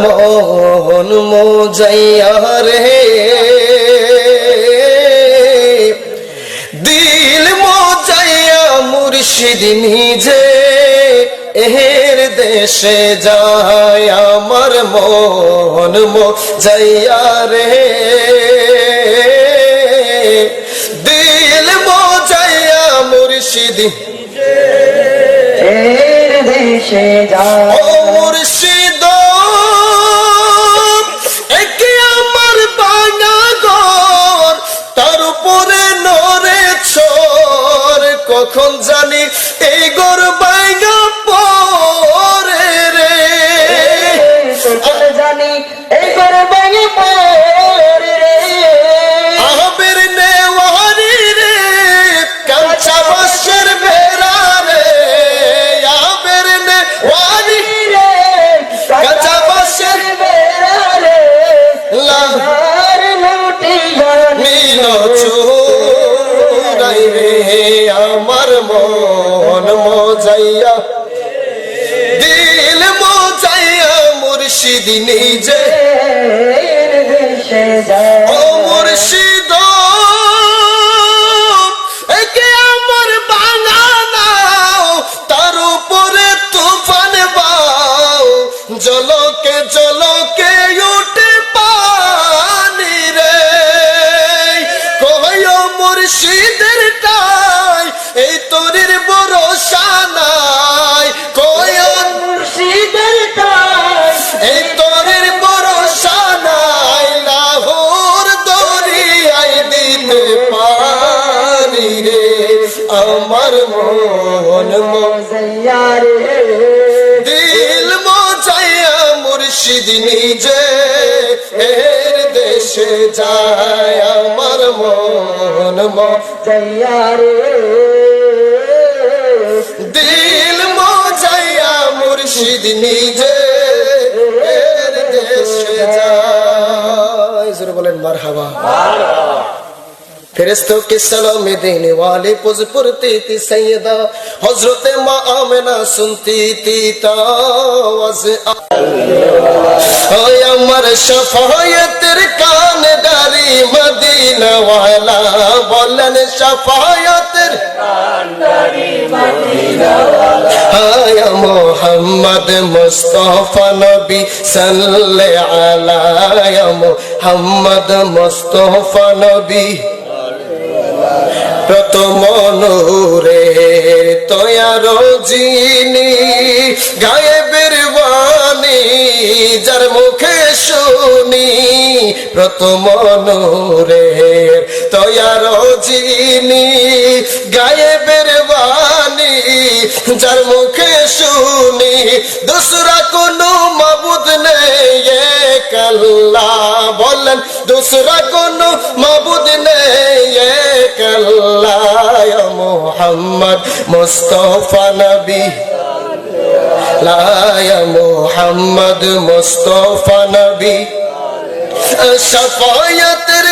মন মোজাইয়া রে, দিল মোজাইয়া মুর্শিদ নিজে এর দেশে যায়, আমার মন মোজাইয়া রে, দিল মোজাইয়া মুর্শিদ এর দেশে যায়। ও মুর্শিদ একে আমার বাঙা ঘর, তার উপরে নরে ছর, কখন জানি এই ঘর বাঙা পরে রে, কখন জানি এই ঘর ভেঙে পড়ে রে, আহবের নেওয়ারি রে, কাঁচা বাঁশের বেড়া রে, আহবের নেওয়ারি রে কাঁচা বাঁশের বেড়া রে, লাহার লুটিয়া নীল চূড়াই রে, আমার মন মোজাইয়া, দিল মোজাইয়া মুর্শিদ নিজে এর দেশে যায়। ও মুর্শিদ একে আমার বাঙা নাও, তার উপরে তুফান বাও, জলকে জলকে উঠে পানি রে, কয় মুর্শিদের টাই এই তরির ভরসা নাই, কয় মুর্শিদের টাই এই তরির ভরসা নাই, লাহোর দরিয়ায় দিতে পারি রে, আমার মন মোজাইয়া রে, দিল মোজাইয়া মুর্শিদ নিজে এর দেশে যায়, আমার মন মোজাইয়া রে, দিল মোজাইয়া মুর্শিদ নিজে এর দেশে যায়। জোরে বলেন মারহাবা। ফেরেশতों के सलाम देने वाले पुज पुरती थी सैयदा, हजरत माँ आमिना सुनती थी तावज़ ओए अमर शफायतर कान डारी मदीना वाला, बोलन शफायतर कान डारी मदीना वाला, हाय मोहम्मद मुस्तफा नबी सल्ले अला, या मोहम्मद मुस्तफा नबी প্রথম নূরে তয়ার জিনি, গায়েবের বাণী যার মুখে শুনি, প্রথম নূরে তয়ার জিনি, গায়েবের বাণী যার মুখে শুনি, দুসরা কোনো মাবুদ নেই এক আল্লাহ, বলেন দুসরা কোনো মাবুদ নেই এক আল্লাহ, ইয়া মুহাম্মদ মুস্তাফা নবী, লা ইয়া মুহাম্মদ মুস্তাফা নবী, শাফায়াতের